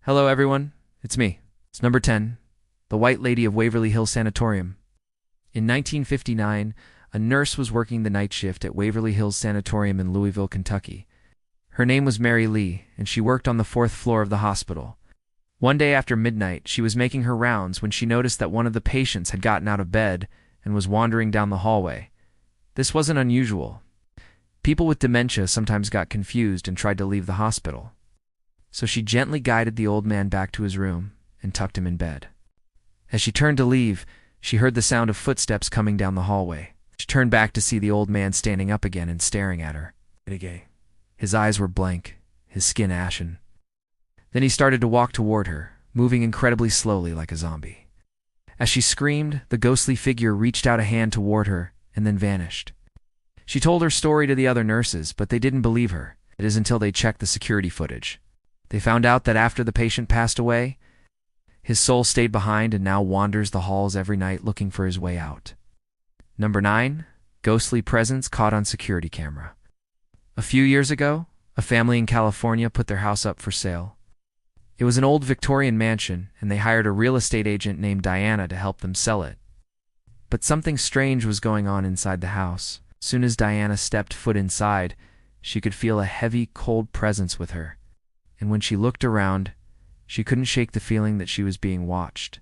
Hello, everyone. It's me. It's number 10, the White Lady of Waverly Hills Sanatorium. In 1959, a nurse was working the night shift at Waverly Hills Sanatorium in Louisville, Kentucky. Her name was Mary Lee, and she worked on the 4th floor of the hospital. One day after midnight, she was making her rounds when she noticed that one of the patients had gotten out of bed and was wandering down the hallway. This wasn't unusual. People with dementia sometimes got confused and tried to leave the hospital. So she gently guided the old man back to his room and tucked him in bed. As she turned to leave, she heard the sound of footsteps coming down the hallway. She turned back to see the old man standing up again and staring at her. His eyes were blank, his skin ashen. Then he started to walk toward her, moving incredibly slowly like a zombie. As she screamed, the ghostly figure reached out a hand toward her and then vanished. She told her story to the other nurses, but they didn't believe her. It is until they checked the security footage. They found out that after the patient passed away, his soul stayed behind and now wanders the halls every night looking for his way out. Number 9, ghostly presence caught on security camera. A few years ago, a family in California put their house up for sale. It was an old Victorian mansion, and they hired a real estate agent named Diana to help them sell it. But something strange was going on inside the house. As soon as Diana stepped foot inside, she could feel a heavy, cold presence with her. And when she looked around, she couldn't shake the feeling that she was being watched.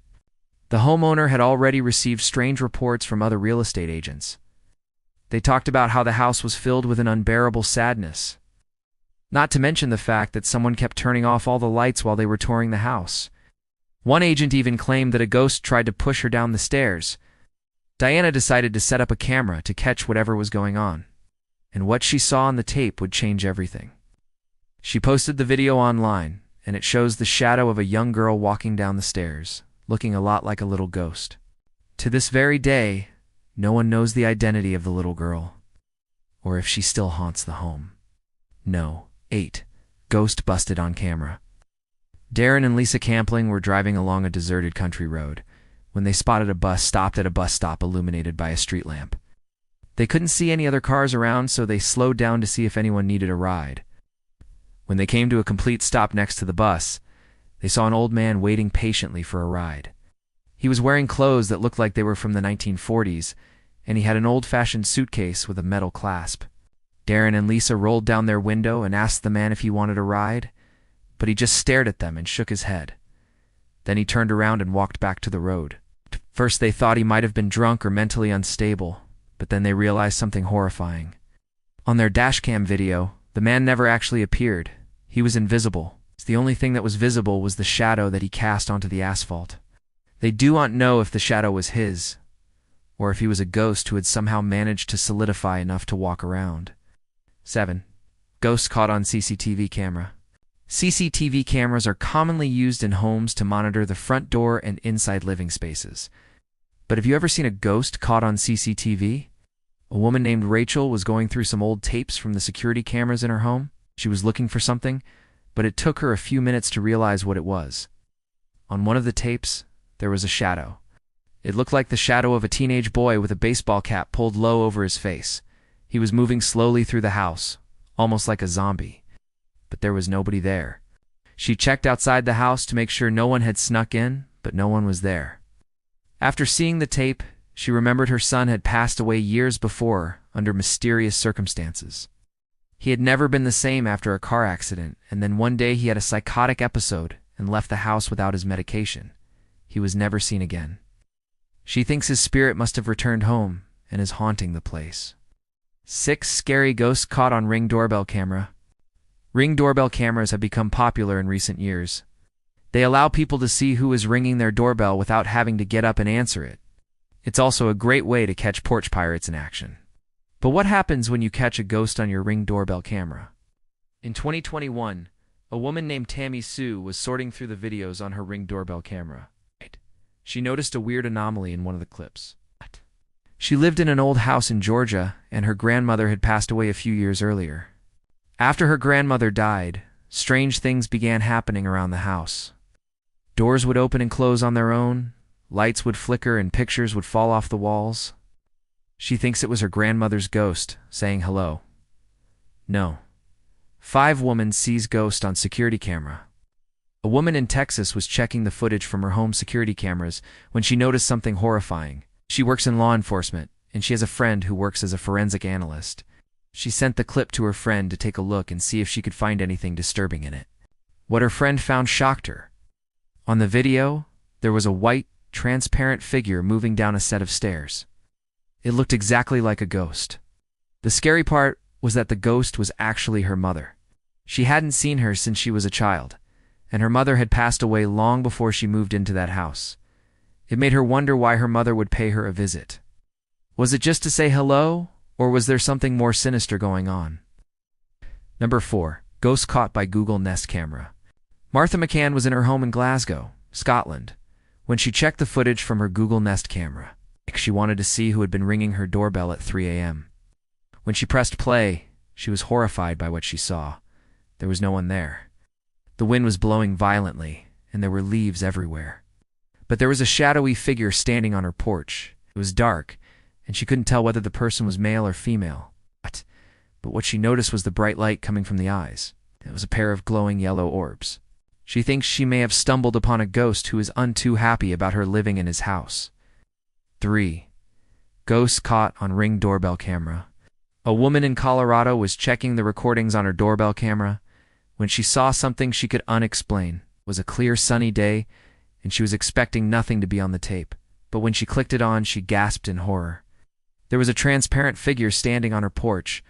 The homeowner had already received strange reports from other real estate agents. They talked about how the house was filled with an unbearable sadness. Not to mention the fact that someone kept turning off all the lights while they were touring the house. One agent even claimed that a ghost tried to push her down the stairs. Diana decided to set up a camera to catch whatever was going on. And what she saw on the tape would change everything. She posted the video online, and it shows the shadow of a young girl walking down the stairs, looking a lot like a little ghost. To this very day, no one knows the identity of the little girl, or if she still haunts the home. No. 8. Ghost busted on camera. Darren and Lisa Campling were driving along a deserted country road when they spotted a bus stopped at a bus stop illuminated by a street lamp. They couldn't see any other cars around, so they slowed down to see if anyone needed a ride. When they came to a complete stop next to the bus, they saw an old man waiting patiently for a ride. He was wearing clothes that looked like they were from the 1940s, and he had an old-fashioned suitcase with a metal clasp. Darren and Lisa rolled down their window and asked the man if he wanted a ride, but he just stared at them and shook his head. Then he turned around and walked back to the road. First they thought he might have been drunk or mentally unstable, but then they realized something horrifying. On their dashcam video, the man never actually appeared. He was invisible. The only thing that was visible was the shadow that he cast onto the asphalt. They do not know if the shadow was his, or if he was a ghost who had somehow managed to solidify enough to walk around. 7. Ghosts caught on CCTV camera. CCTV cameras are commonly used in homes to monitor the front door and inside living spaces. But have you ever seen a ghost caught on CCTV? A woman named Rachel was going through some old tapes from the security cameras in her home. She was looking for something, but it took her a few minutes to realize what it was. On one of the tapes, there was a shadow. It looked like the shadow of a teenage boy with a baseball cap pulled low over his face. He was moving slowly through the house, almost like a zombie. But there was nobody there. She checked outside the house to make sure no one had snuck in, but no one was there. After seeing the tape, she remembered her son had passed away years before under mysterious circumstances. He had never been the same after a car accident, and then one day he had a psychotic episode and left the house without his medication. He was never seen again. She thinks his spirit must have returned home and is haunting the place. 6. Scary ghosts caught on Ring doorbell camera. Ring doorbell cameras have become popular in recent years. They allow people to see who is ringing their doorbell without having to get up and answer it. It's also a great way to catch porch pirates in action. But what happens when you catch a ghost on your Ring doorbell camera? In 2021, a woman named Tammy Sue was sorting through the videos on her Ring doorbell camera. She noticed a weird anomaly in one of the clips. She lived in an old house in Georgia, and her grandmother had passed away a few years earlier. After her grandmother died, strange things began happening around the house. Doors would open and close on their own, lights would flicker, and pictures would fall off the walls. She thinks it was her grandmother's ghost, saying hello. No. 5 woman sees ghost on security camera. A woman in Texas was checking the footage from her home security cameras when she noticed something horrifying. She works in law enforcement, and she has a friend who works as a forensic analyst. She sent the clip to her friend to take a look and see if she could find anything disturbing in it. What her friend found shocked her. On the video, there was a white, transparent figure moving down a set of stairs. It looked exactly like a ghost. The scary part was that the ghost was actually her mother. She hadn't seen her since she was a child, and her mother had passed away long before she moved into that house. It made her wonder why her mother would pay her a visit. Was it just to say hello, or was there something more sinister going on? Number 4. Ghost caught by Google Nest camera. Martha McCann was in her home in Glasgow, Scotland, when she checked the footage from her Google Nest camera. She wanted to see who had been ringing her doorbell at 3 a.m. When she pressed play, she was horrified by what she saw. There was no one there. The wind was blowing violently, and there were leaves everywhere. But there was a shadowy figure standing on her porch. It was dark, and she couldn't tell whether the person was male or female. But what she noticed was the bright light coming from the eyes. It was a pair of glowing yellow orbs. She thinks she may have stumbled upon a ghost who is too happy about her living in his house. 3. Ghost caught on Ring doorbell camera. A woman in Colorado was checking the recordings on her doorbell camera when she saw something she could unexplain. It was a clear, sunny day, and she was expecting nothing to be on the tape. But when she clicked it on, she gasped in horror. There was a transparent figure standing on her porch.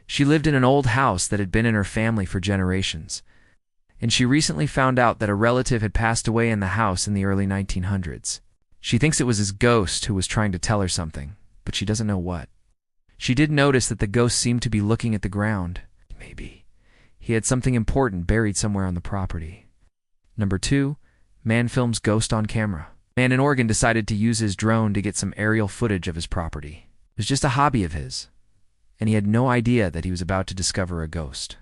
She lived in an old house that had been in her family for generations, and she recently found out that a relative had passed away in the house in the early 1900s. She thinks it was his ghost who was trying to tell her something, but she doesn't know what. She did notice that the ghost seemed to be looking at the ground. Maybe he had something important buried somewhere on the property. Number 2. Man films ghost on camera. Man in Oregon decided to use his drone to get some aerial footage of his property. It was just a hobby of his, and he had no idea that he was about to discover a ghost.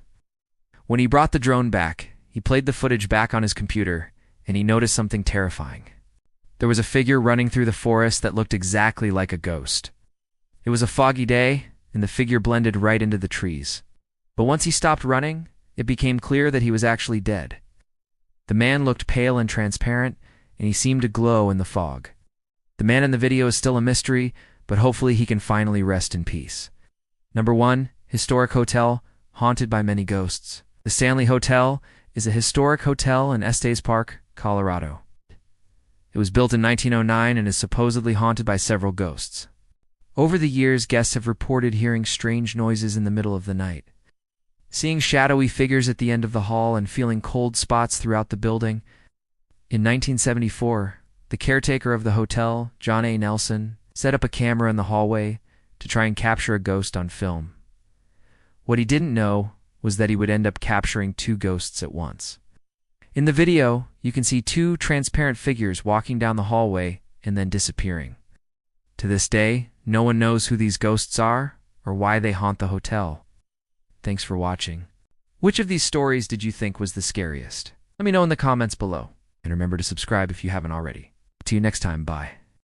When he brought the drone back, he played the footage back on his computer, and he noticed something terrifying. There was a figure running through the forest that looked exactly like a ghost. It was a foggy day, and the figure blended right into the trees. But once he stopped running, it became clear that he was actually dead. The man looked pale and transparent, and he seemed to glow in the fog. The man in the video is still a mystery, but hopefully he can finally rest in peace. Number 1. Historic hotel, haunted by many ghosts. The Stanley Hotel is a historic hotel in Estes Park, Colorado. It was built in 1909 and is supposedly haunted by several ghosts. Over the years, guests have reported hearing strange noises in the middle of the night, seeing shadowy figures at the end of the hall, and feeling cold spots throughout the building. In 1974, the caretaker of the hotel, John A. Nelson, set up a camera in the hallway to try and capture a ghost on film. What he didn't know was that he would end up capturing 2 ghosts at once. In the video, you can see 2 transparent figures walking down the hallway and then disappearing. To this day, no one knows who these ghosts are or why they haunt the hotel. Thanks for watching. Which of these stories did you think was the scariest? Let me know in the comments below. And remember to subscribe if you haven't already. See you next time. Bye.